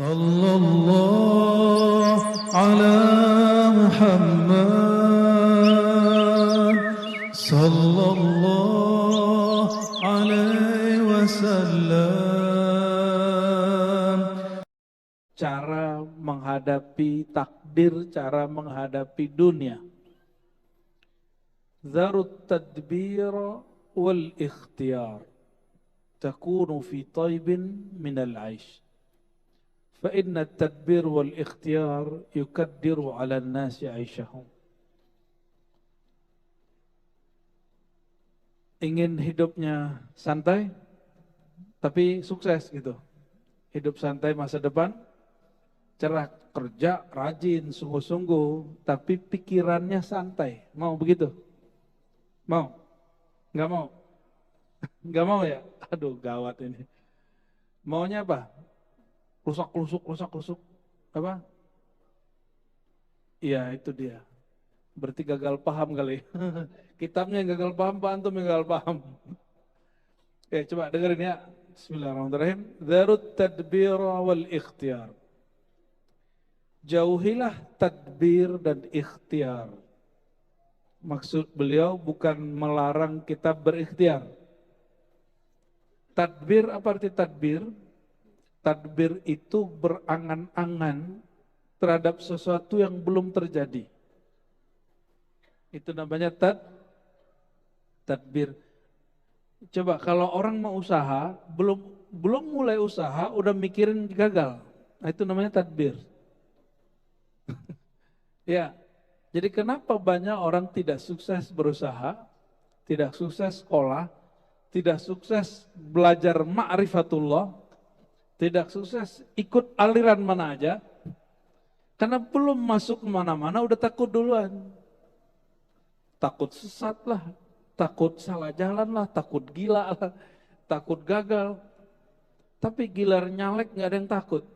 Sallallahu ala Muhammad Sallallahu alaihi wasallam. Cara menghadapi takdir, cara menghadapi dunia. Zarut tadbir wal ikhtiyar takunu fi taibin minal aish. فإن التدبير والاختيار يكدر على الناس عيشهم. Ingin hidupnya santai tapi sukses gitu. Hidup santai masa depan, cerah, kerja, rajin, sungguh-sungguh, tapi pikirannya santai. Mau begitu? Mau? Nggak mau? Nggak mau ya? Aduh, gawat ini. Maunya apa? Rusak-rusuk. Apa? Iya, itu dia. Berarti gagal paham kali. Kitabnya yang gagal paham, Pak Antum yang gagal paham. Oke, coba dengerin ya. Bismillahirrahmanirrahim. Dharut tadbir wal ikhtiyar. Jauhilah tadbir dan ikhtiar. Maksud beliau bukan melarang kita berikhtiar. Tadbir, apa arti tadbir? Tadbir itu berangan-angan terhadap sesuatu yang belum terjadi. Itu namanya tadbir. Coba kalau orang mau usaha, belum mulai usaha udah mikirin gagal. Nah, itu namanya tadbir. Ya. Jadi kenapa banyak orang tidak sukses berusaha, tidak sukses sekolah, tidak sukses belajar ma'rifatullah, tidak sukses ikut aliran mana aja, karena belum masuk kemana-mana udah takut duluan. Takut sesat lah, takut salah jalan lah, takut gila lah, takut gagal. Tapi gilar nyalek nggak ada yang takut.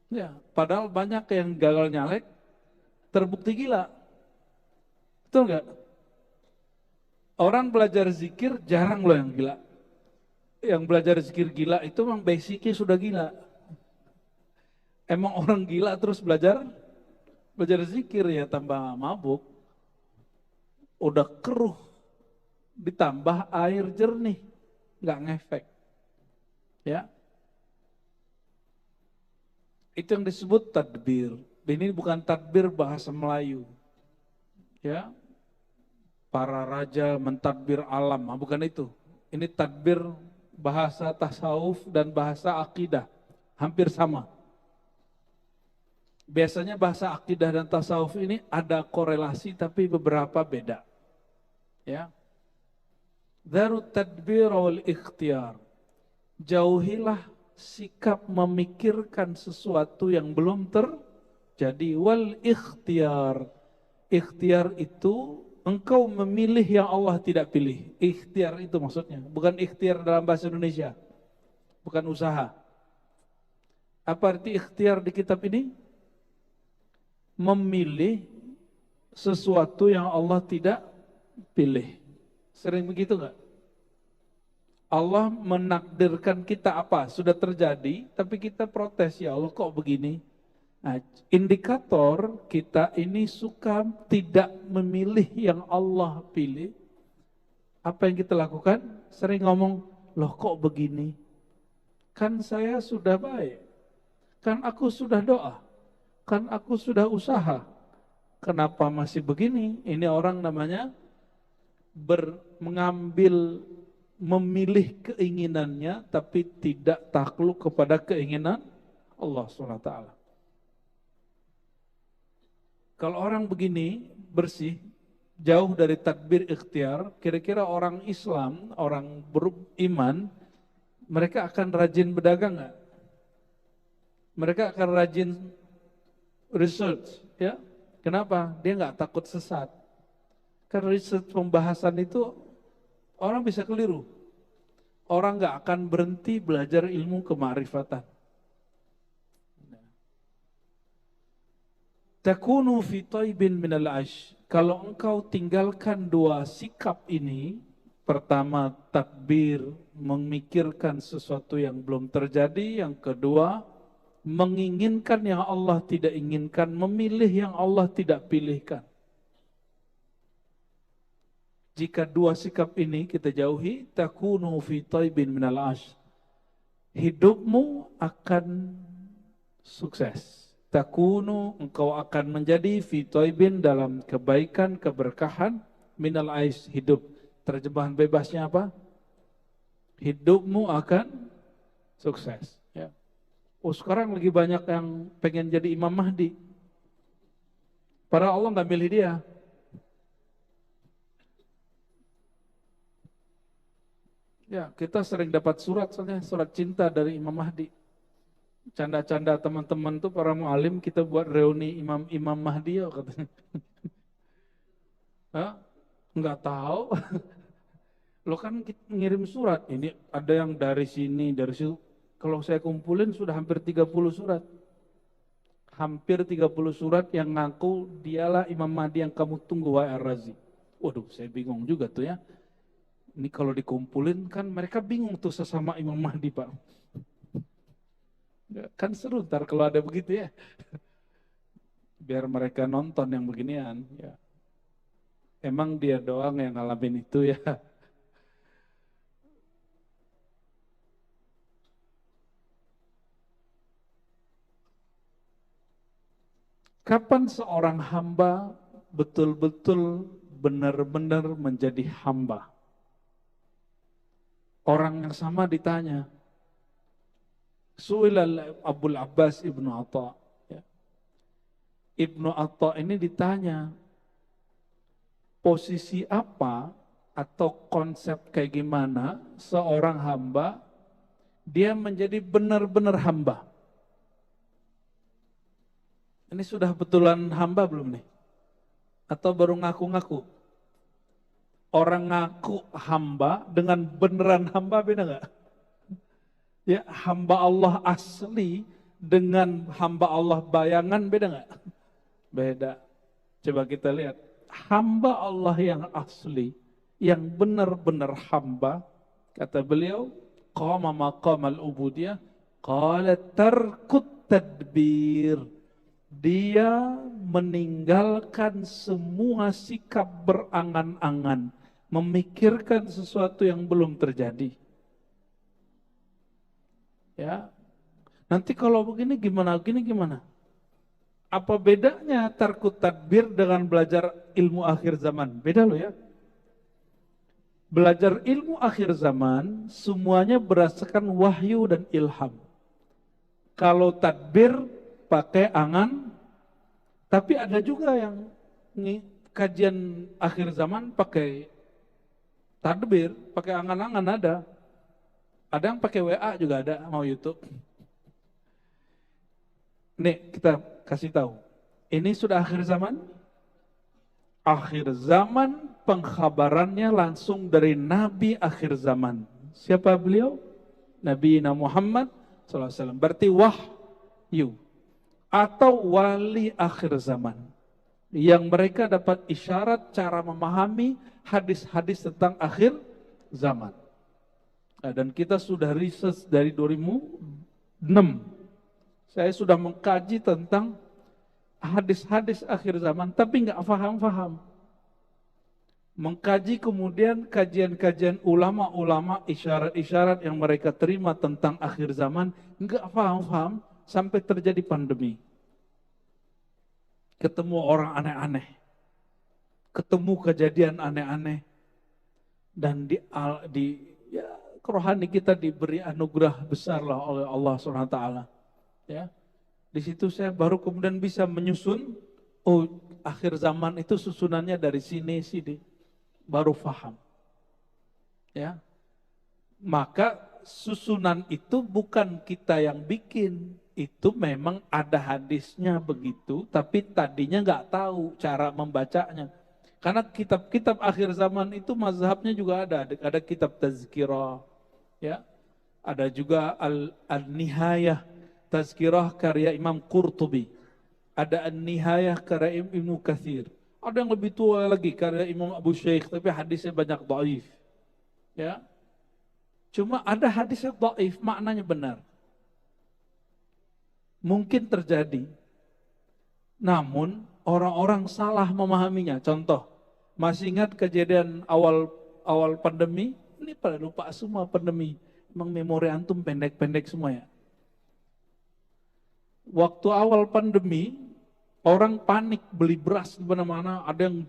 Ya, padahal banyak yang gagal nyalek terbukti gila. Betul nggak? Orang belajar zikir jarang loh yang gila. Yang belajar zikir gila itu memang basicnya sudah gila. Emang orang gila terus belajar zikir ya tambah mabuk. Udah keruh, ditambah air jernih, nggak ngefek. Ya, itu yang disebut tadbir. Ini bukan tadbir bahasa Melayu. Ya, para raja mentadbir alam, bukan itu. Ini tadbir bahasa tasawuf dan bahasa akidah, hampir sama. Biasanya bahasa akidah dan tasawuf ini ada korelasi tapi beberapa beda. Ya. Darut tadbir wal ikhtiyar. Jauhilah sikap memikirkan sesuatu yang belum terjadi. Wal ikhtiyar. Ikhtiar itu engkau memilih yang Allah tidak pilih. Ikhtiar itu maksudnya, bukan ikhtiar dalam bahasa Indonesia. Bukan usaha. Apa arti ikhtiar di kitab ini? Memilih sesuatu yang Allah tidak pilih. Sering begitu enggak? Allah menakdirkan kita apa? Sudah terjadi, tapi kita protes, ya Allah kok begini? Nah, indikator kita ini suka tidak memilih yang Allah pilih. Apa yang kita lakukan? Sering ngomong, loh kok begini? Kan saya sudah baik. Kan aku sudah doa. Kan aku sudah usaha. Kenapa masih begini? Ini orang namanya mengambil, memilih keinginannya, tapi tidak takluk kepada keinginan Allah SWT. Kalau orang begini, bersih, jauh dari tadbir ikhtiar, kira-kira orang Islam, orang beriman, mereka akan rajin berdagang nggak? Mereka akan rajin research, ya. Kenapa? Dia nggak takut sesat. Karena research pembahasan itu orang bisa keliru. Orang nggak akan berhenti belajar ilmu kemarifatan. Takunu fi taibin minal aish. Kalau engkau tinggalkan dua sikap ini, pertama takbir, memikirkan sesuatu yang belum terjadi, yang kedua menginginkan yang Allah tidak inginkan, memilih yang Allah tidak pilihkan. Jika dua sikap ini kita jauhi, takunu fi taibin minal ash. Hidupmu akan sukses. Takunu, engkau akan menjadi fi taibin, dalam kebaikan, keberkahan, minal aish, hidup. Terjemahan bebasnya apa? Hidupmu akan sukses. Ya. Oh, sekarang lagi banyak yang pengen jadi Imam Mahdi. Padahal Allah nggak milih dia. Ya, kita sering dapat surat, soalnya surat cinta dari Imam Mahdi. Canda-canda teman-teman tuh para mualim, kita buat reuni Imam Mahdi ya katanya. Hah? Nggak tahu. Lo kan ngirim surat, ini ada yang dari sini, dari situ. Kalau saya kumpulin sudah hampir 30 surat. Hampir 30 surat yang ngaku dialah Imam Mahdi yang kamu tunggu, wahai Ar-Razi. Waduh, saya bingung juga tuh ya. Ini kalau dikumpulin kan mereka bingung tuh sesama Imam Mahdi, Pak. Kan seru ntar kalau ada begitu ya. Biar mereka nonton yang beginian. Ya. Emang dia doang yang ngalamin itu ya. Kapan seorang hamba betul-betul benar-benar menjadi hamba? Orang yang sama ditanya. Su'ilal Abul Abbas Ibnu Atta. Ya. Ibnu Atta ini ditanya, posisi apa atau konsep kayak gimana seorang hamba dia menjadi benar-benar hamba? Ini sudah betulan hamba belum nih? Atau baru ngaku-ngaku? Orang ngaku hamba dengan beneran hamba beda nggak? Ya, hamba Allah asli dengan hamba Allah bayangan beda nggak? Beda. Coba kita lihat. Hamba Allah yang asli, yang benar-benar hamba, kata beliau, qama maqamal ubudiyah, qala tarkut tadbir. Dia meninggalkan semua sikap berangan-angan, memikirkan sesuatu yang belum terjadi. Ya. Nanti kalau begini gimana? Gini gimana? Apa bedanya tarkut tadbir dengan belajar ilmu akhir zaman? Beda loh ya. Belajar ilmu akhir zaman semuanya berdasarkan wahyu dan ilham. Kalau tadbir pakai angan, tapi ada juga yang kajian akhir zaman pakai tadbir, pakai angan-angan ada. Ada yang pakai WA juga ada, mau YouTube. Nih kita kasih tahu. Ini sudah akhir zaman. Akhir zaman pengkhabarannya langsung dari Nabi akhir zaman. Siapa beliau? Nabi Muhammad SAW. Berarti wahyu. Atau wali akhir zaman. Yang mereka dapat isyarat cara memahami hadis-hadis tentang akhir zaman. Nah, dan kita sudah riset dari 2006. Saya sudah mengkaji tentang hadis-hadis akhir zaman, tapi nggak paham-paham. Mengkaji kemudian kajian-kajian ulama-ulama, isyarat-isyarat yang mereka terima tentang akhir zaman, nggak paham-paham sampai terjadi pandemi. Ketemu orang aneh-aneh, ketemu kejadian aneh-aneh, dan rohani kita diberi anugerah besar lah oleh Allah SWT. Ya, di situ saya baru kemudian bisa menyusun, oh akhir zaman itu susunannya dari sini sini, baru paham. Ya, maka susunan itu bukan kita yang bikin, itu memang ada hadisnya begitu, tapi tadinya nggak tahu cara membacanya. Karena kitab-kitab akhir zaman itu mazhabnya juga ada kitab tazkirah, ya, ada juga al-nihayah tazkirah karya Imam Qurtubi, ada an-nihayah karya Ibnu Katsir, ada yang lebih tua lagi karya Imam Abu Syekh, tapi hadisnya banyak dhaif. Ya, cuma ada hadisnya dhaif, maknanya benar. Mungkin terjadi. Namun orang-orang salah memahaminya. Contoh, masih ingat kejadian awal pandemi? Ini pada lupa semua pandemi. Emang memori antum pendek-pendek semua ya. Waktu awal pandemi, orang panik beli beras di mana-mana. Ada yang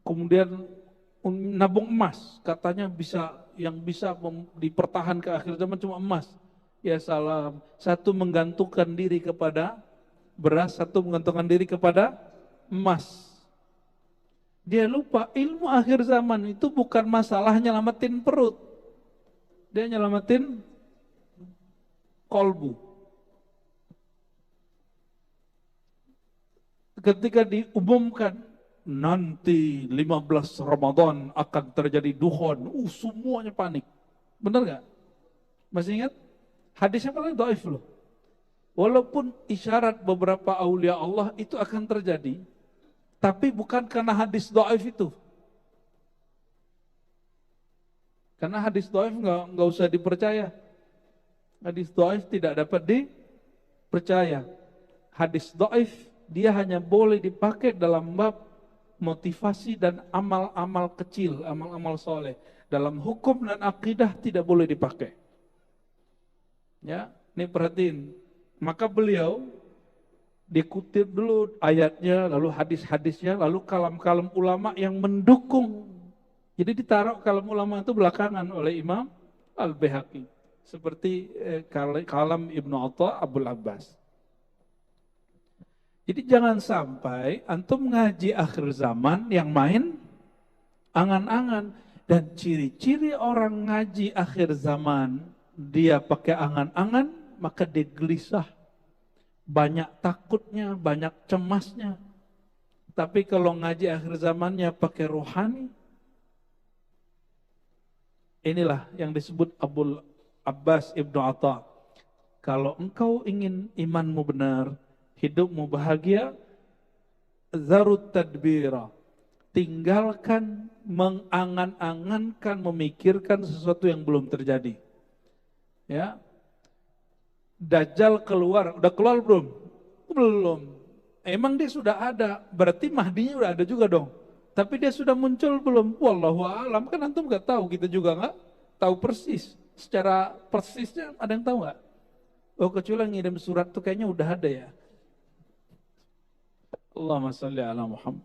kemudian nabung emas. Katanya yang bisa dipertahankan ke akhir zaman cuma emas. Ya salam. Satu menggantungkan diri kepada beras, satu menggantungkan diri kepada emas. Dia lupa ilmu akhir zaman itu bukan masalah nyelamatin perut. Dia nyelamatin kolbu. Ketika diumumkan nanti 15 Ramadan akan terjadi dukhon, semuanya panik. Benar gak? Masih ingat? Hadisnya paling dhaif loh. Walaupun isyarat beberapa aulia Allah itu akan terjadi, tapi bukan karena hadis dhaif itu. Karena hadis dhaif nggak usah dipercaya. Hadis dhaif tidak dapat dipercaya. Hadis dhaif dia hanya boleh dipakai dalam bab motivasi dan amal-amal kecil, amal-amal soleh. Dalam hukum dan akidah tidak boleh dipakai. Ya, ini perhatiin. Maka beliau dikutip dulu ayatnya, lalu hadis-hadisnya, lalu kalam-kalam ulama yang mendukung. Jadi ditaruh kalam ulama itu belakangan oleh Imam Al-Baihaqi. Seperti kalam Ibnu Atha Abul Abbas. Jadi jangan sampai antum ngaji akhir zaman yang main angan-angan. Dan ciri-ciri orang ngaji akhir zaman, dia pakai angan-angan, maka dia gelisah. Banyak takutnya, banyak cemasnya. Tapi kalau ngaji akhir zamannya pakai rohani, inilah yang disebut Abul Abbas Ibnu Atha. Kalau engkau ingin imanmu benar, hidupmu bahagia, zarut tadbira. Tinggalkan mengangan-angankan, memikirkan sesuatu yang belum terjadi. Ya, Dajjal keluar, udah keluar belum? Belum. Emang dia sudah ada, berarti Mahdinya udah ada juga dong. Tapi dia sudah muncul belum? Wallahu a'lam, kan antum nggak tahu, kita juga nggak tahu persis. Secara persisnya ada yang tahu nggak? Oh, kecuali ngirim surat tuh kayaknya udah ada ya. Allahumma sholli ala Muhammad.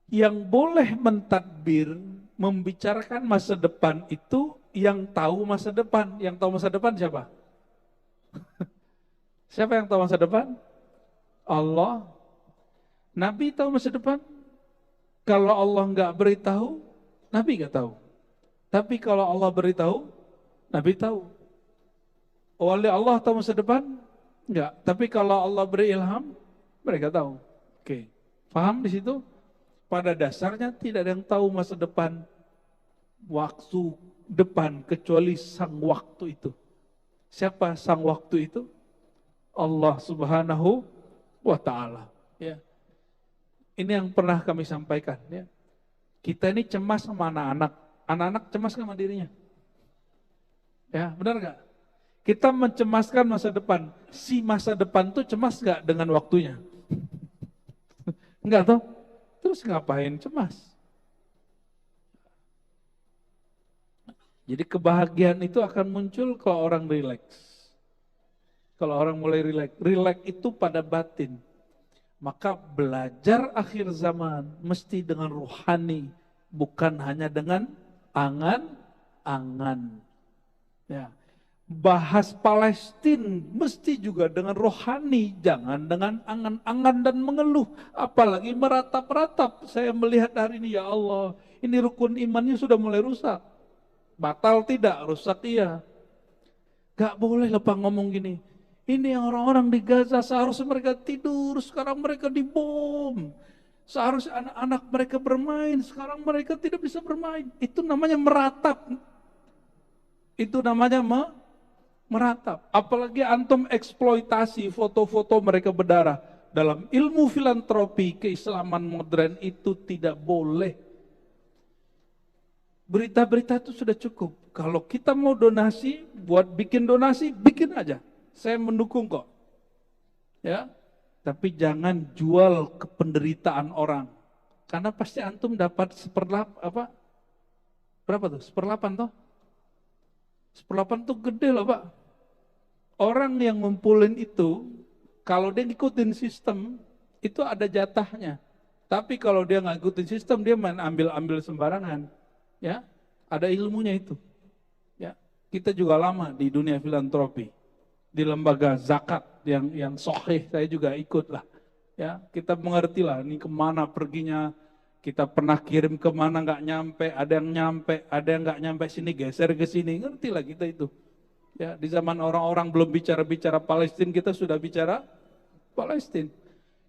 Yang boleh mentadbir, membicarakan masa depan itu yang tahu masa depan. Yang tahu masa depan siapa? Siapa yang tahu masa depan? Allah. Nabi tahu masa depan? Kalau Allah nggak beritahu, Nabi nggak tahu. Tapi kalau Allah beritahu, Nabi tahu. Wali Allah tahu masa depan? Enggak. Tapi kalau Allah beri ilham, mereka tahu. Oke. Paham di situ? Pada dasarnya tidak ada yang tahu masa depan, waktu depan, kecuali sang waktu itu. Siapa sang waktu itu? Allah Subhanahu wa Ta'ala. Ya. Ini yang pernah kami sampaikan. Ya. Kita ini cemas sama anak-anak. Anak-anak cemas sama dirinya. Ya, benar gak? Kita mencemaskan masa depan. Si masa depan tuh cemas gak dengan waktunya? Enggak toh? Terus ngapain cemas? Jadi kebahagiaan itu akan muncul kalau orang rileks. Kalau orang mulai rileks. Rileks itu pada batin. Maka belajar akhir zaman mesti dengan rohani. Bukan hanya dengan angan-angan. Ya. Bahas Palestina mesti juga dengan rohani, jangan dengan angan-angan dan mengeluh, apalagi meratap-ratap. Saya melihat hari ini, ya Allah, ini rukun imannya sudah mulai rusak. Batal tidak, rusak iya. Gak boleh lepas ngomong gini. Ini yang orang-orang di Gaza seharusnya mereka tidur, sekarang mereka dibom. Seharusnya anak-anak mereka bermain, sekarang mereka tidak bisa bermain. Itu namanya meratap. Itu namanya meratap. Apalagi antum eksploitasi foto-foto mereka berdarah. dalam ilmu filantropi keislaman modern itu tidak boleh. Berita-berita itu sudah cukup. Kalau kita mau donasi, buat bikin donasi, bikin aja. Saya mendukung kok. Ya, tapi jangan jual kependeritaan orang. Karena pasti antum dapat berapa tuh? 1/8 toh? 1/8 tuh gede loh Pak. Orang yang ngumpulin itu, kalau dia ngikutin sistem, itu ada jatahnya. Tapi kalau dia nggak ngikutin sistem, dia main ambil-ambil sembarangan. Ya, ada ilmunya itu. Ya, kita juga lama di dunia filantropi, di lembaga zakat yang sahih saya juga ikut lah. Ya, kita mengerti lah, ini kemana perginya. Kita pernah kirim kemana nggak nyampe, ada yang nyampe, ada yang nggak nyampe sini, geser ke sini, ngerti lah kita itu. Ya, di zaman orang-orang belum bicara Palestina, kita sudah bicara Palestina.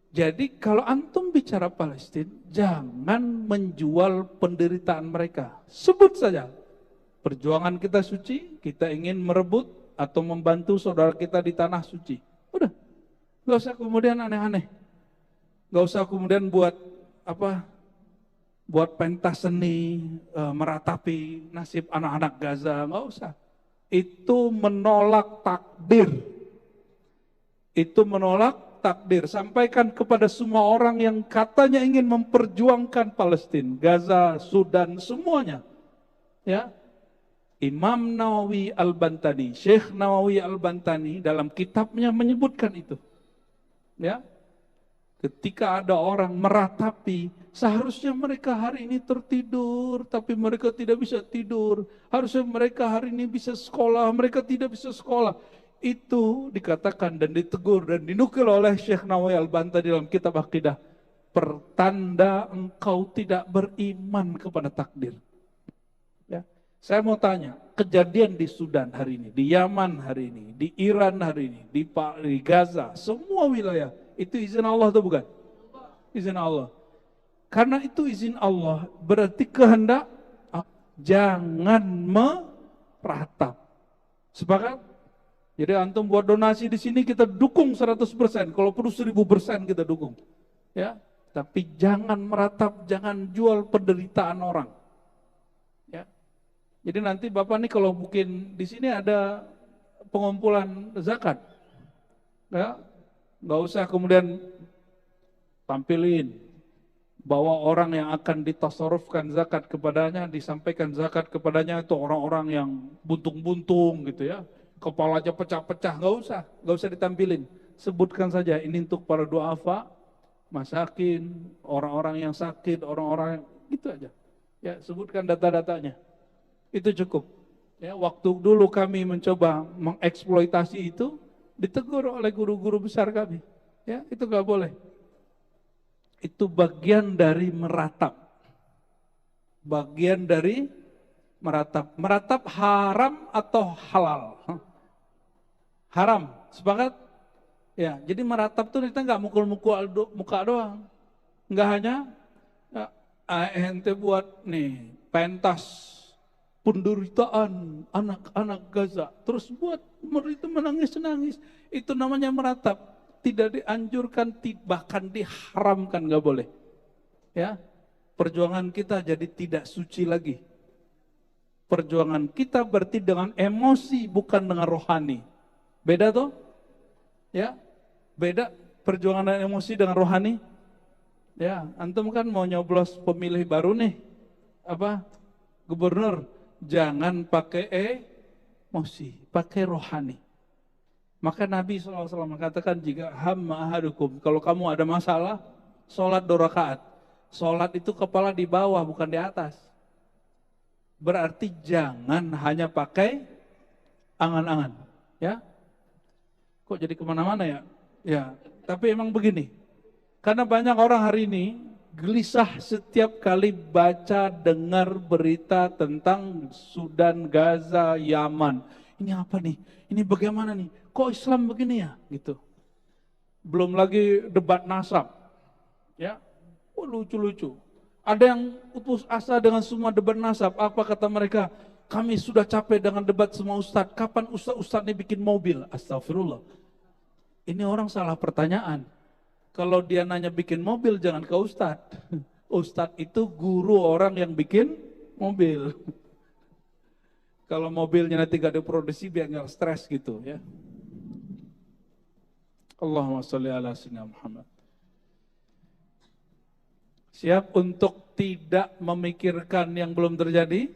Jadi kalau antum bicara Palestina, jangan menjual penderitaan mereka. Sebut saja, perjuangan kita suci, kita ingin merebut atau membantu saudara kita di tanah suci. Udah, gak usah kemudian aneh-aneh. Gak usah kemudian buat pentas seni, meratapi nasib anak-anak Gaza, gak usah. Itu menolak takdir. Itu menolak takdir. Sampaikan kepada semua orang yang katanya ingin memperjuangkan Palestina, Gaza, Sudan, semuanya. Ya, Imam Nawawi Al-Bantani, Syekh Nawawi Al-Bantani dalam kitabnya menyebutkan itu. Ya, ketika ada orang meratapi, seharusnya mereka hari ini tertidur, tapi mereka tidak bisa tidur. Harusnya mereka hari ini bisa sekolah, mereka tidak bisa sekolah. Itu dikatakan dan ditegur dan dinukil oleh Syekh Nawawi Al-Bantani dalam kitab Aqidah. Pertanda engkau tidak beriman kepada takdir. Ya. Saya mau tanya, kejadian di Sudan hari ini, di Yaman hari ini, di Iran hari ini, di Gaza, semua wilayah, itu izin Allah atau bukan? Izin Allah. Karena itu izin Allah, berarti kehendak jangan meratap. Sepakat? Jadi antum buat donasi di sini kita dukung 100%, kalau perlu 1000% kita dukung. Ya, tapi jangan meratap, jangan jual penderitaan orang. Ya. Jadi nanti Bapak nih kalau mungkin di sini ada pengumpulan zakat. Ya, nggak usah kemudian tampilin bahwa orang yang akan ditasarrufkan zakat kepadanya, disampaikan zakat kepadanya itu orang-orang yang buntung-buntung gitu ya, kepalanya pecah-pecah, nggak usah ditampilin. Sebutkan saja ini untuk para duafa, masakin, orang-orang yang sakit, orang-orang gitu aja. Ya, sebutkan data-datanya. Itu cukup. Ya, waktu dulu kami mencoba mengeksploitasi itu, ditegur oleh guru-guru besar kami. Ya, itu nggak boleh. Itu bagian dari meratap. Bagian dari meratap. Meratap haram atau halal? Haram, sepakat? Ya, jadi meratap tuh kita nggak mukul-mukul muka doang. Nggak hanya ente buat nih pentas penderitaan anak-anak Gaza, terus buat itu menangis-nangis. Itu namanya meratap. Tidak dianjurkan, bahkan diharamkan, nggak boleh. Ya, perjuangan kita jadi tidak suci lagi. Perjuangan kita berarti dengan emosi, bukan dengan rohani. Beda toh? Ya, beda perjuangan dan emosi dengan rohani. Ya, antum kan mau nyoblos pemilih baru nih, gubernur, jangan pakai emosi, pakai rohani. Maka Nabi SAW mengatakan, jika hamma ahadukum, kalau kamu ada masalah, sholat 2 rakaat. Sholat itu kepala di bawah, bukan di atas. Berarti jangan hanya pakai angan-angan. Ya, kok jadi kemana-mana ya? Ya, tapi emang begini. Karena banyak orang hari ini gelisah setiap kali baca, dengar berita tentang Sudan, Gaza, Yaman. Ini apa nih? Ini bagaimana nih? Kok Islam begini ya? Gitu. Belum lagi debat nasab. Ya, lucu-lucu. Ada yang putus asa dengan semua debat nasab. Apa kata mereka? Kami sudah capek dengan debat semua ustadz. Kapan ustadz ini bikin mobil? Astagfirullah. Ini orang salah pertanyaan. Kalau dia nanya bikin mobil, jangan ke ustadz. Ustadz itu guru orang yang bikin mobil. Kalau mobilnya nanti gak diproduksi, biar nggak stres gitu ya. Allahumma sholli ala sayyidina Muhammad. Siap untuk tidak memikirkan yang belum terjadi?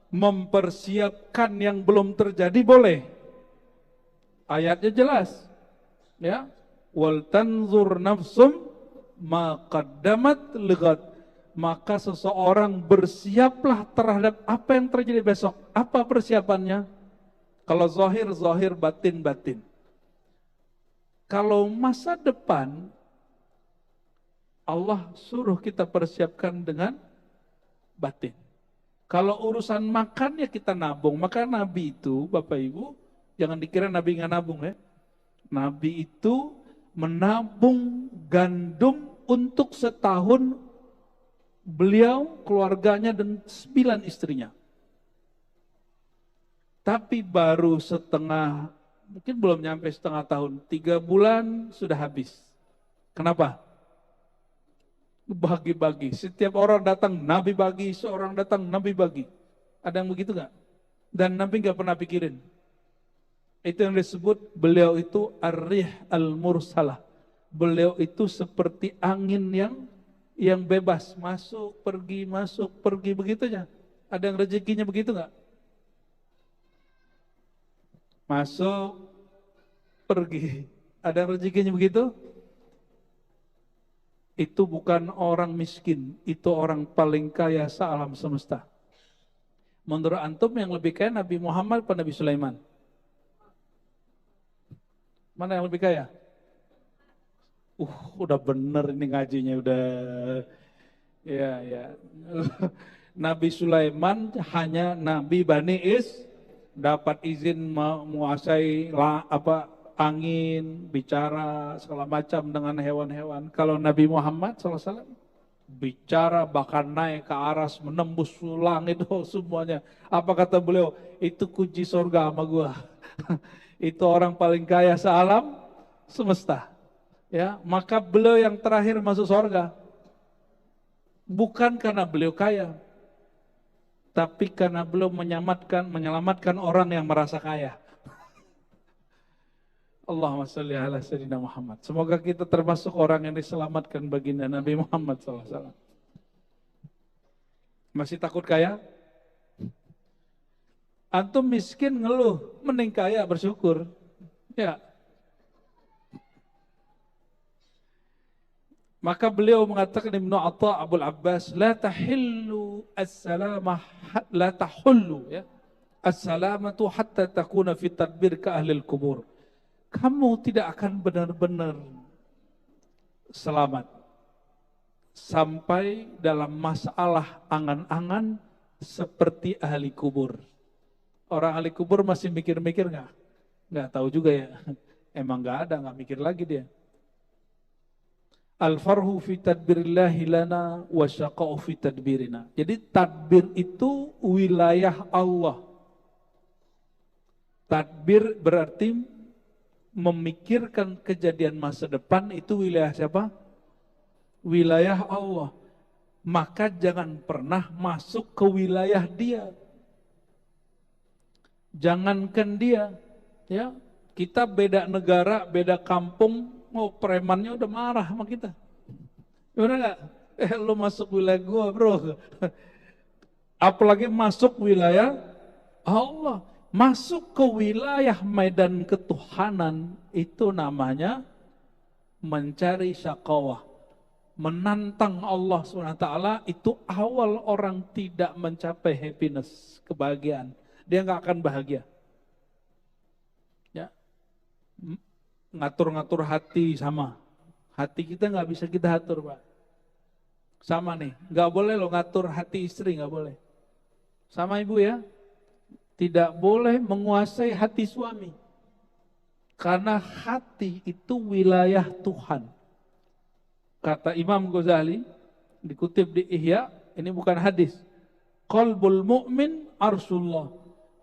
Mempersiapkan yang belum terjadi boleh. Ayatnya jelas. Ya. Wal tanzur nafsum ma qaddamat lighat. Maka seseorang bersiaplah terhadap apa yang terjadi besok. Apa persiapannya? Kalau zahir, zahir, batin, batin. Kalau masa depan, Allah suruh kita persiapkan dengan batin. Kalau urusan makan ya kita nabung. Maka Nabi itu, Bapak Ibu, jangan dikira Nabi nggak nabung ya. Nabi itu menabung gandum untuk setahun beliau, keluarganya dan 9 istrinya. Tapi baru setengah, mungkin belum nyampe setengah tahun, 3 bulan sudah habis. Kenapa? Bagi-bagi. Setiap orang datang Nabi bagi, seorang datang Nabi bagi. Ada yang begitu nggak? Dan Nabi nggak pernah pikirin. Itu yang disebut beliau itu ar-rih al-mursalah. Beliau itu seperti angin yang bebas, masuk, pergi begitu aja. Ada yang rezekinya begitu nggak? Masuk, pergi. Ada yang rezekinya begitu? Itu bukan orang miskin, itu orang paling kaya se-alam semesta. Menurut antum yang lebih kaya Nabi Muhammad atau Nabi Sulaiman? Mana yang lebih kaya? Udah bener ini ngajinya udah. Ya. Nabi Sulaiman hanya Nabi Bani dapat izin menguasai angin, bicara segala macam dengan hewan-hewan. Kalau Nabi Muhammad SAW bicara bahkan naik ke aras, menembus langit, semuanya. Apa kata beliau? Itu kunci surga sama gua. Itu orang paling kaya se-alam semesta. Ya, maka beliau yang terakhir masuk surga. Bukan karena beliau kaya, tapi karena beliau menyelamatkan orang yang merasa kaya. Allahumma sholli ala sayyidina Muhammad. Semoga kita termasuk orang yang diselamatkan baginda Nabi Muhammad SAW. Masih takut kaya? Antum miskin ngeluh, mending kaya bersyukur. Ya. Maka beliau mengatakan Ibnu Atha Abul Abbas, la tahillu as-salamah, la tahullu ya. As-salamatu hatta takuna fi tadbir ka ahlil kubur. Kamu tidak akan benar-benar selamat sampai dalam masalah angan-angan seperti ahli kubur. Orang ahli kubur masih mikir-mikir nggak? Nggak tahu juga ya. Emang nggak ada, nggak mikir lagi dia. Al-farhu fi tadbirillahi lana wa syaqa'u fi tadbirina. Jadi tadbir itu wilayah Allah. Tadbir berarti memikirkan kejadian masa depan, itu wilayah siapa? Wilayah Allah. Maka jangan pernah masuk ke wilayah dia. Jangankan dia, ya. Kita beda negara, beda kampung, premannya udah marah sama kita. Gimana enggak? Lu masuk wilayah gua, bro. Apalagi masuk wilayah Allah. Masuk ke wilayah medan ketuhanan itu namanya mencari syakawah. Menantang Allah SWT itu awal orang tidak mencapai happiness, kebahagiaan. Dia nggak akan bahagia. Ya, ngatur-ngatur hati sama. Hati kita nggak bisa kita atur, Pak. Sama nih, nggak boleh lo ngatur hati istri, nggak boleh. Sama ibu ya. Tidak boleh menguasai hati suami. Karena hati itu wilayah Tuhan. Kata Imam Ghazali, dikutip di Ihya, ini bukan hadis. Qalbul mu'min arsullah.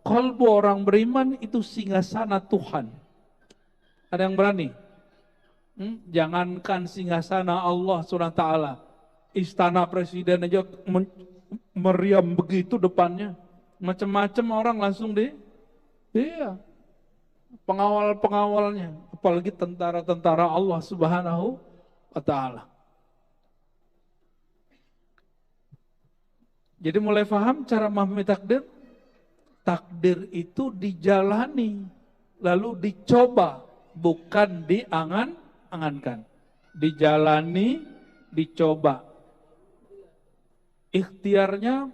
Qalbu orang beriman itu singgasana Tuhan. Ada yang berani? Jangankan singgasana Allah SWT, istana presiden aja meriam begitu depannya, macam-macam orang langsung iya, pengawal-pengawalnya, apalagi tentara-tentara Allah Subhanahu wa Ta'ala. Jadi mulai paham cara memahami takdir? Takdir itu dijalani, lalu dicoba, bukan diangan-angankan. Dijalani, dicoba. Ikhtiarnya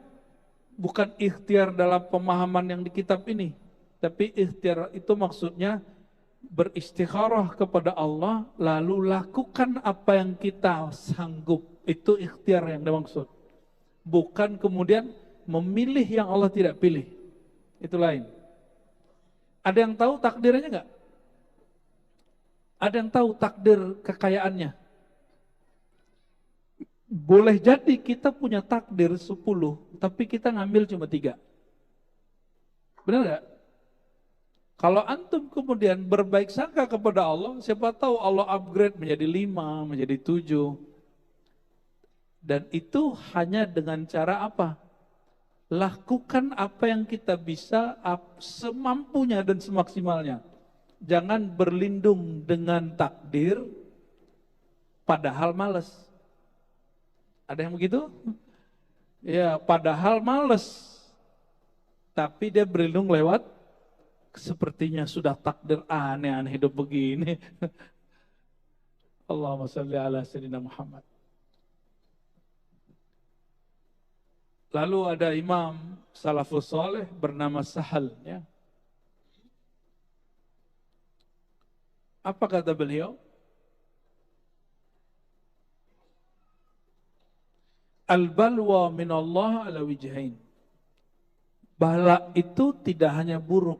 bukan ikhtiar dalam pemahaman yang di kitab ini, tapi ikhtiar itu maksudnya beristikharah kepada Allah, lalu lakukan apa yang kita sanggup. Itu ikhtiar yang dimaksud. Bukan kemudian memilih yang Allah tidak pilih. Itu lain. Ada yang tahu takdirnya enggak? Ada yang tahu takdir kekayaannya? Boleh jadi kita punya takdir 10, tapi kita ngambil cuma 3. Benar enggak? Kalau antum kemudian berbaik sangka kepada Allah, siapa tahu Allah upgrade menjadi 5, menjadi 7. Dan itu hanya dengan cara apa? Lakukan apa yang kita bisa semampunya dan semaksimalnya. Jangan berlindung dengan takdir padahal malas. Ada yang begitu? Ya, padahal malas. Tapi dia berlindung lewat sepertinya sudah takdir aneh-aneh hidup begini. Allahumma shalli ala sayyidina Muhammad. Lalu ada imam salafus saleh bernama Sahal, ya. Apa kata beliau? Al-balwa minallah ala wijhain. Bala itu tidak hanya buruk.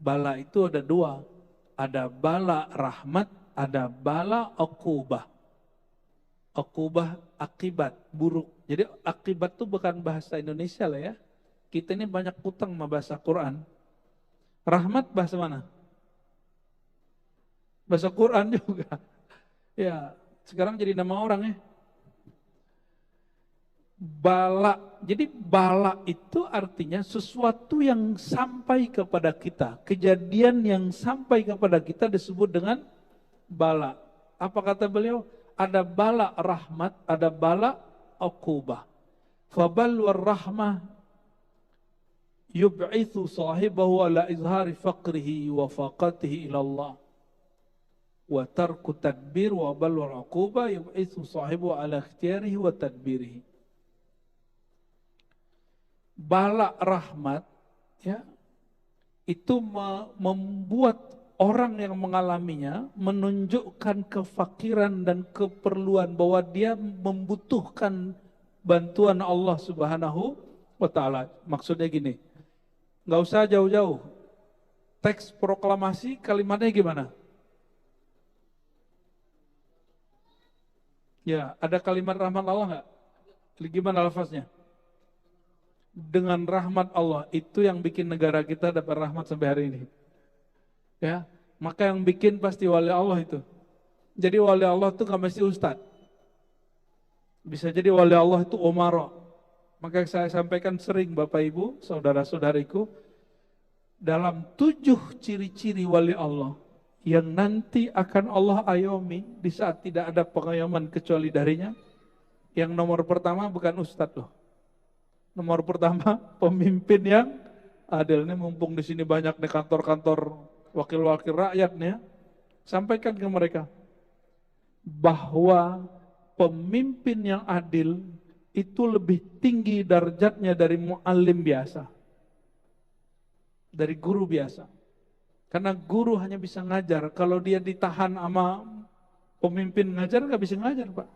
Bala itu ada 2. Ada bala rahmat, ada bala uqubah. Uqubah akibat buruk. Jadi akibat itu bukan bahasa Indonesia lah ya. Kita ini banyak utang sama bahasa Quran. Rahmat bahasa mana? Bahasa Quran juga. Ya, sekarang jadi nama orang ya. Bala. Jadi bala itu artinya sesuatu yang sampai kepada kita. Kejadian yang sampai kepada kita disebut dengan bala. Apa kata beliau? Ada bala rahmat, ada bala uqubah. Fabalwar rahmah yub'ithu sahibahu ala izhari faqrihi wa faqatihi ila Allah. Wa tarku tadbir wa balwar uqubah yub'ithu sahibahu ala ikhtiyarihi wa tadbirihi. Bala rahmat ya itu membuat orang yang mengalaminya menunjukkan kefakiran dan keperluan bahwa dia membutuhkan bantuan Allah Subhanahu wa Ta'ala. Maksudnya gini, nggak usah jauh-jauh. Teks proklamasi kalimatnya gimana? Ya, ada kalimat rahmat Allah nggak? Gimana lafaznya? Dengan rahmat Allah, itu yang bikin negara kita dapat rahmat sampai hari ini. Ya, maka yang bikin pasti wali Allah itu. Jadi wali Allah itu gak mesti ustadz. Bisa jadi wali Allah itu umara. Maka saya sampaikan sering Bapak Ibu, saudara-saudariku, dalam 7 ciri-ciri wali Allah yang nanti akan Allah ayomi di saat tidak ada pengayoman kecuali darinya. Yang nomor pertama bukan ustadz loh. Nomor pertama pemimpin yang adil. Ini mumpung di sini banyak di kantor-kantor wakil-wakil rakyatnya, sampaikan ke mereka bahwa pemimpin yang adil itu lebih tinggi derajatnya dari muallim biasa, dari guru biasa. Karena guru hanya bisa ngajar, kalau dia ditahan sama pemimpin ngajar nggak bisa ngajar, Pak.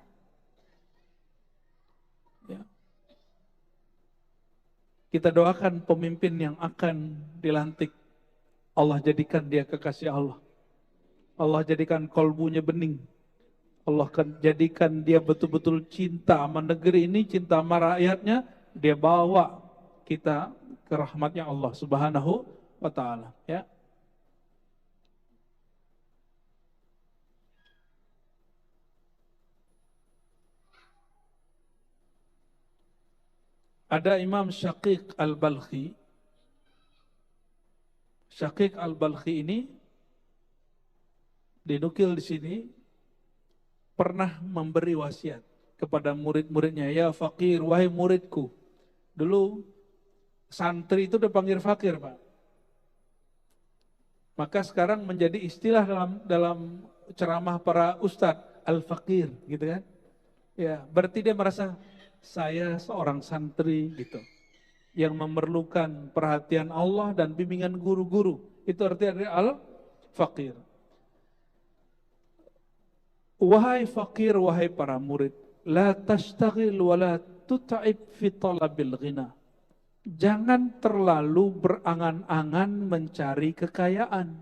Ya. Kita doakan pemimpin yang akan dilantik, Allah jadikan dia kekasih Allah. Allah jadikan kolbunya bening. Allah akan jadikan dia betul-betul cinta sama negeri ini, cinta sama rakyatnya. Dia bawa kita ke rahmatnya Allah Subhanahu wa Ta'ala. Ya. Ada Imam Syaqiq Al-Balkhi. Syaqiq Al-Balkhi ini dinukil di sini pernah memberi wasiat kepada murid-muridnya, ya fakir, wahai muridku. Dulu santri itu udah panggil fakir, Pak. Maka sekarang menjadi istilah dalam ceramah para ustadz, al-fakir, gitu kan? Ya, berarti dia merasa saya seorang santri gitu, yang memerlukan perhatian Allah dan bimbingan guru-guru. Itu artinya dari al-fakir. Wahai fakir, wahai para murid, la tashtagil wa la tut'ib fi talabil ghina. Jangan terlalu berangan-angan mencari kekayaan.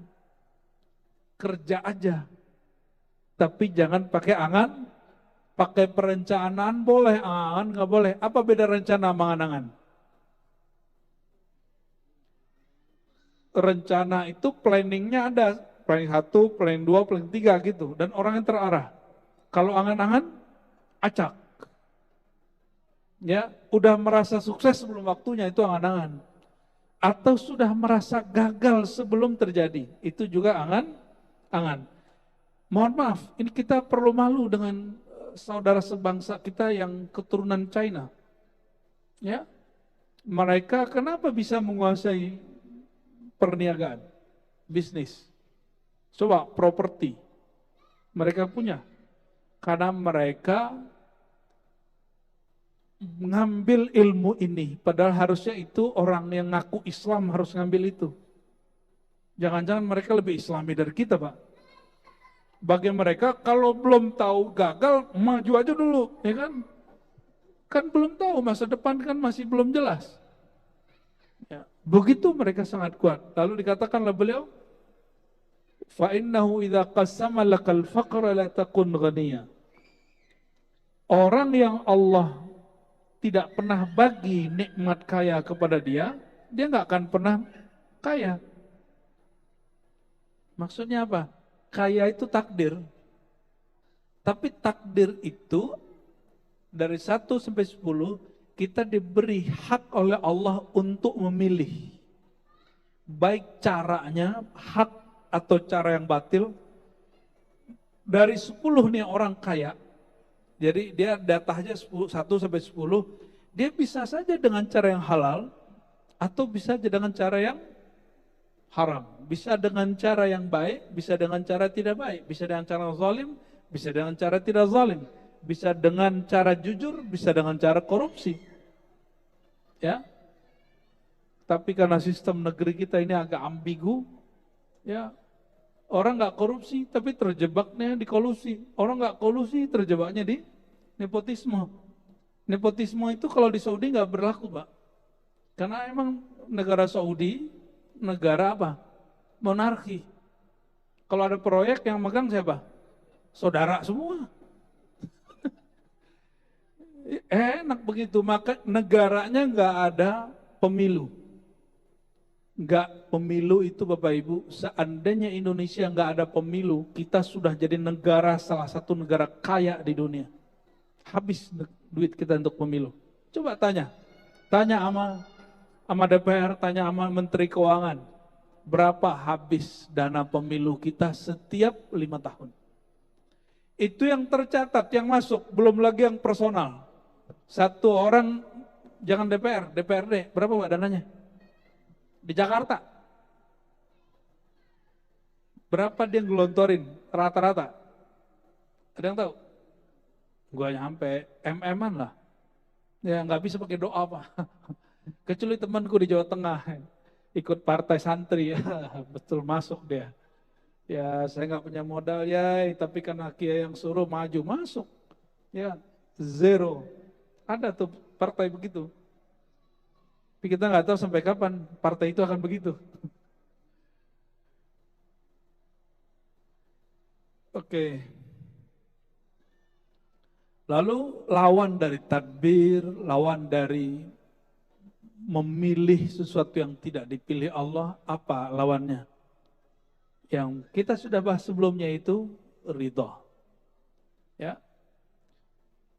Kerja aja. Tapi jangan pakai angan, pakai perencanaan boleh, angan nggak boleh. Apa beda rencana sama angan? Rencana itu planningnya ada. Planning 1, planning 2, planning 3 gitu. Dan orang yang terarah. Kalau angan-angan, acak. Ya, udah merasa sukses sebelum waktunya, itu angan-angan. Atau sudah merasa gagal sebelum terjadi, itu juga angan-angan. Mohon maaf, ini kita perlu malu dengan saudara sebangsa kita yang keturunan China. Ya, mereka kenapa bisa menguasai perniagaan, bisnis? Coba properti, mereka punya. Karena mereka ngambil ilmu ini, padahal harusnya itu orang yang ngaku Islam harus ngambil itu. Jangan-jangan mereka lebih Islami dari kita, Pak. Bagi mereka kalau belum tahu gagal, maju aja dulu, ya kan? Kan belum tahu, masa depan kan masih belum jelas. Ya. Begitu mereka sangat kuat. Lalu dikatakanlah beliau, فَإِنَّهُ إِذَا قَسَّمَ لَكَ الْفَقْرَ لَا تَكُنْ غَنِيًّا. Orang yang Allah tidak pernah bagi nikmat kaya kepada dia nggak akan pernah kaya. Maksudnya apa? Kaya itu takdir. Tapi takdir itu dari 1 sampai 10 kita diberi hak oleh Allah untuk memilih. Baik caranya, hak atau cara yang batil. Dari 10 nih orang kaya, jadi dia datanya 1 sampai 10, dia bisa saja dengan cara yang halal, atau bisa saja dengan cara yang haram. Bisa dengan cara yang baik, bisa dengan cara tidak baik. Bisa dengan cara zalim, bisa dengan cara tidak zalim. Bisa dengan cara jujur, bisa dengan cara korupsi. Ya. Tapi karena sistem negeri kita ini agak ambigu, ya, orang nggak korupsi tapi terjebaknya di kolusi. Orang nggak kolusi terjebaknya di nepotisme. Nepotisme itu kalau di Saudi nggak berlaku, Pak. Karena emang negara Saudi negara apa? Monarki. Kalau ada proyek yang megang siapa? Saudara semua. Enak begitu, maka negaranya nggak ada pemilu. Nggak pemilu itu Bapak Ibu, seandainya Indonesia nggak ada pemilu, kita sudah jadi negara, salah satu negara kaya di dunia. Habis duit kita untuk pemilu. Coba tanya sama DPR, tanya sama Menteri Keuangan, berapa habis dana pemilu kita setiap 5 tahun. Itu yang tercatat, yang masuk, belum lagi yang personal. Satu orang, jangan DPR, DPRD, berapa Pak dananya? Di Jakarta. Berapa dia ngelontorin rata-rata? Ada yang tahu? Gua nyampe MM-an lah. Ya nggak bisa pakai doa Pak. Kecuali temanku di Jawa Tengah ikut partai santri ya, betul masuk dia. Ya saya nggak punya modal ya, tapi karena Kiai yang suruh maju masuk. Ya zero. Ada tuh partai begitu. Tapi kita nggak tahu sampai kapan partai itu akan begitu. Oke. Lalu lawan dari tadbir, lawan dari memilih sesuatu yang tidak dipilih Allah, apa lawannya? Yang kita sudah bahas sebelumnya itu ridha. Ya.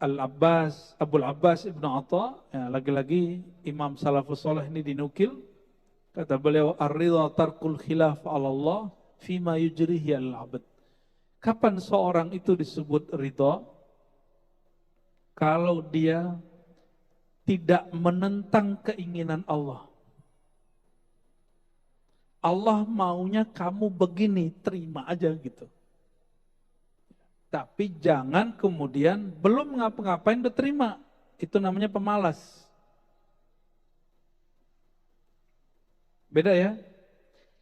Al-Abbas, Abul Abbas Ibnu Atha, ya, lagi-lagi Imam Salafus Saleh ini dinukil, kata beliau, ar-ridha tarkul khilaf 'ala Allah fima yujrihi al-'abd. Kapan seorang itu disebut ridha? Kalau dia tidak menentang keinginan Allah. Allah maunya kamu begini, terima aja gitu. Tapi jangan kemudian belum ngapa-ngapain udah terima. Itu namanya pemalas. Beda ya.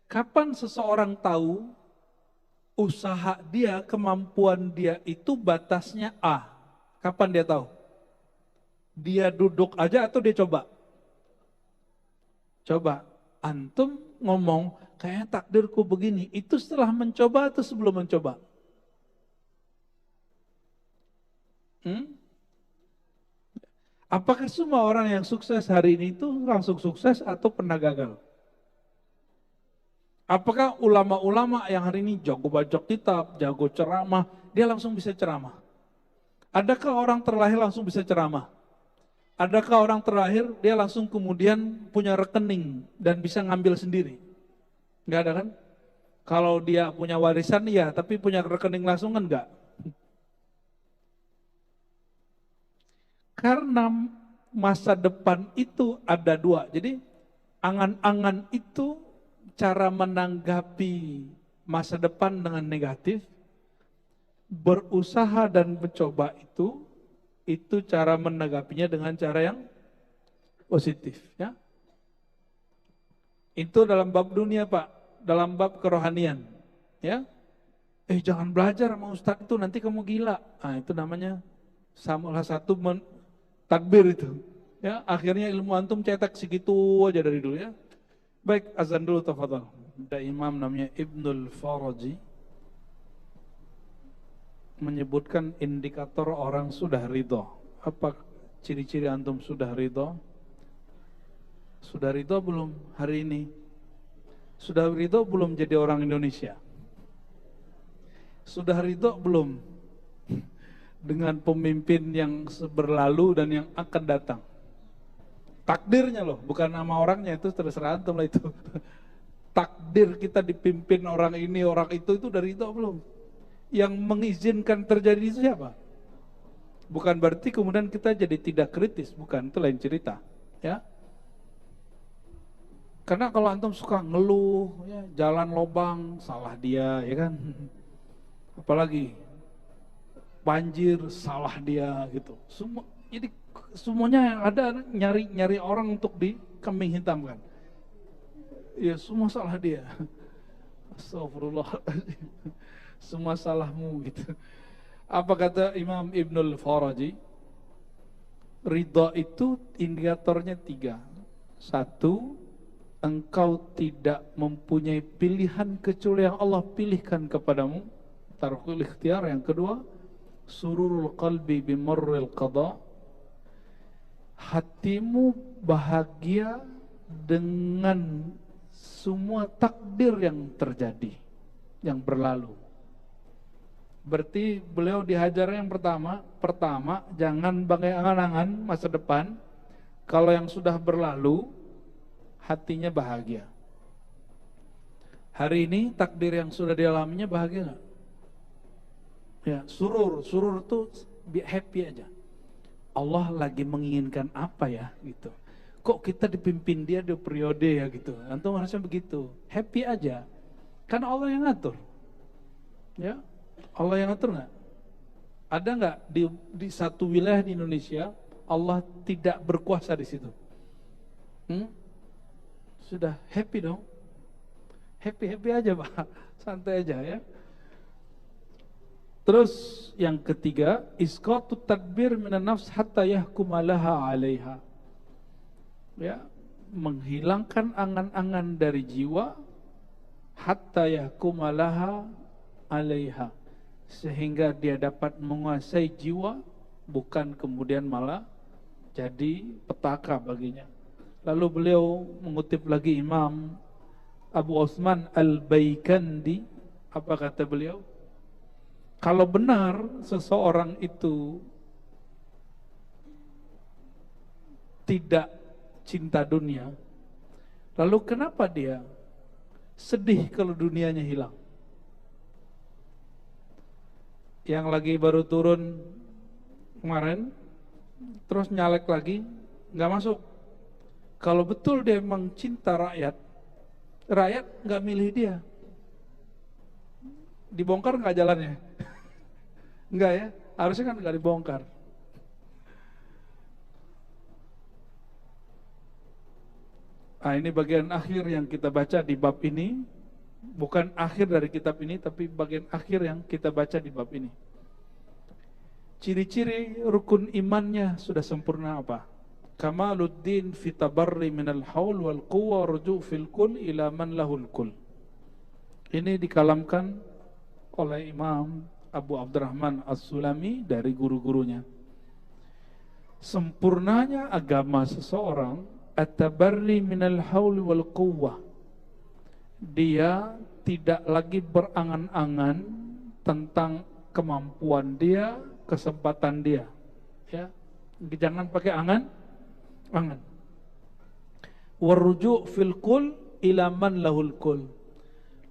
Kapan seseorang tahu usaha dia, kemampuan dia itu batasnya A? Kapan dia tahu? Dia duduk aja atau dia coba? Coba. Antum ngomong, kayaknya takdirku begini. Itu setelah mencoba atau sebelum mencoba? Apakah semua orang yang sukses hari ini itu langsung sukses atau pernah gagal? Apakah ulama-ulama yang hari ini jago baca kitab, jago ceramah, dia langsung bisa ceramah? Adakah orang terlahir langsung bisa ceramah? Adakah orang terlahir dia langsung kemudian punya rekening dan bisa ngambil sendiri? Enggak ada kan? Kalau dia punya warisan iya, tapi punya rekening langsung kan enggak? Karena masa depan itu ada dua. Jadi angan-angan itu cara menanggapi masa depan dengan negatif. Berusaha dan mencoba itu cara menanggapinya dengan cara yang positif. Ya. Itu dalam bab dunia Pak, dalam bab kerohanian. Ya. Jangan belajar sama Ustadz itu, nanti kamu gila. Nah, itu namanya salah satu takbir itu. Ya, akhirnya ilmu antum cetak segitu aja dari dulu ya. Baik, azan dulu tafadhal. Ada imam namanya Ibnul Faraji menyebutkan indikator orang sudah ridho. Apa ciri-ciri antum sudah ridho? Sudah ridho belum hari ini? Sudah ridho belum jadi orang Indonesia? Sudah ridho belum dengan pemimpin yang berlalu dan yang akan datang? Takdirnya loh, bukan nama orangnya, itu terserah antum lah itu. Takdir kita dipimpin orang ini, orang itu dari itu belum? Yang mengizinkan terjadi itu siapa? Bukan berarti kemudian kita jadi tidak kritis, bukan, itu lain cerita. Ya. Karena kalau antum suka ngeluh, ya, jalan lobang, salah dia, ya kan? Apalagi banjir, salah dia gitu. Jadi semuanya yang ada nyari orang untuk dikambing hitamkan. Ya semua salah dia. Astagfirullah. Semua salahmu gitu. Apa kata Imam Ibnul Faraji? Ridha itu indikatornya 3. 1, engkau tidak mempunyai pilihan kecuali yang Allah pilihkan kepadamu. Tarkul ikhtiar. Yang kedua, sururul qalbi bimarril qada. Hatimu bahagia dengan semua takdir yang terjadi, yang berlalu. Berarti beliau dihajar yang pertama jangan bagai angan-angan masa depan. Kalau yang sudah berlalu, hatinya bahagia. Hari ini takdir yang sudah dialaminya bahagia nggak? Ya, surur tuh happy aja. Allah lagi menginginkan apa ya gitu. Kok kita dipimpin dia di periode ya gitu. Antum harusnya begitu. Happy aja. Karena Allah yang ngatur. Ya, Allah yang ngatur nggak? Ada nggak di satu wilayah di Indonesia Allah tidak berkuasa di situ? Sudah happy dong. Happy aja Pak. Santai aja ya. Terus yang ketiga, isqatu tadbir minan nafs hatta yahkuma laha 'alaiha. Ya, menghilangkan angan-angan dari jiwa hatta yahkuma laha 'alaiha, sehingga dia dapat menguasai jiwa, bukan kemudian malah jadi petaka baginya. Lalu beliau mengutip lagi Imam Abu Utsman Al-Baikandi. Apa kata beliau? Kalau benar seseorang itu tidak cinta dunia, lalu kenapa dia sedih kalau dunianya hilang? Yang lagi baru turun kemarin, terus nyalek lagi, nggak masuk. Kalau betul dia memang cinta rakyat, rakyat nggak milih dia. Dibongkar nggak jalannya? Nggak ya, harusnya kan nggak dibongkar. Nah, ini bagian akhir yang kita baca di bab ini. Bukan akhir dari kitab ini, tapi bagian akhir yang kita baca di bab ini. Ciri-ciri rukun imannya sudah sempurna apa? Kamaluddin fi tabarri minal haul wal quwwa ruju' fil kul ila man lahul kul. Ini dikalamkan oleh Imam Abu Abdurrahman As-Sulami dari guru-gurunya. Sempurnanya agama seseorang at-tabarri minal haul wal quwwah. Dia tidak lagi berangan-angan tentang kemampuan dia, kesempatan dia. Ya, jangan pakai angan. Waruju' fil kul ila man lahul kul.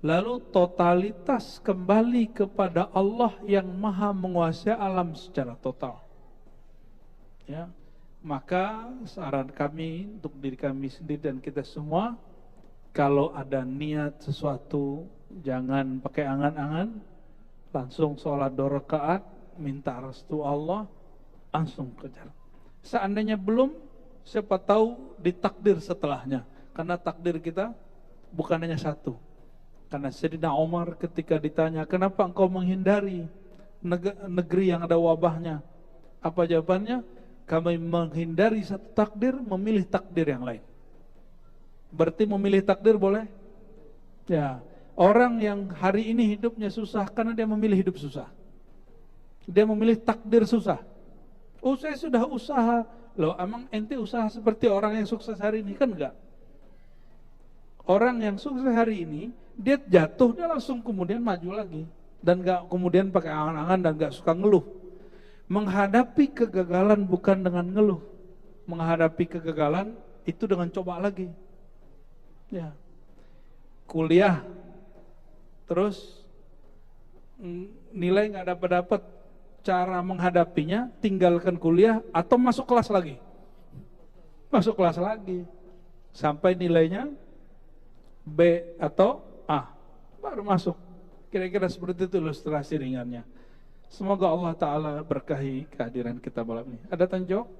Lalu totalitas kembali kepada Allah yang maha menguasai alam secara total. Ya, maka saran kami untuk diri kami sendiri dan kita semua, kalau ada niat sesuatu, jangan pakai angan-angan, langsung sholat 2 rakaat, minta restu Allah, langsung kejar. Seandainya belum, siapa tahu ditakdir setelahnya. Karena takdir kita bukan hanya satu. Karena Sayyidina Umar ketika ditanya, kenapa engkau menghindari negeri yang ada wabahnya? Apa jawabannya? Kami menghindari satu takdir, memilih takdir yang lain. Berarti memilih takdir boleh? Ya, orang yang hari ini hidupnya susah karena dia memilih hidup susah. Dia memilih takdir susah. Oh, saya sudah usaha. Loh, emang ente usaha seperti orang yang sukses hari ini? Kan enggak. Orang yang sukses hari ini, dia jatuh, dia langsung kemudian maju lagi. Dan enggak kemudian pakai angan-angan dan enggak suka ngeluh. Menghadapi kegagalan bukan dengan ngeluh. Menghadapi kegagalan itu dengan coba lagi. Ya, kuliah, terus nilai nggak dapat, cara menghadapinya tinggalkan kuliah atau masuk kelas lagi, sampai nilainya B atau A, baru masuk. Kira-kira seperti itu ilustrasi ringannya. Semoga Allah Ta'ala berkahi kehadiran kita malam ini. Ada tanya jawab?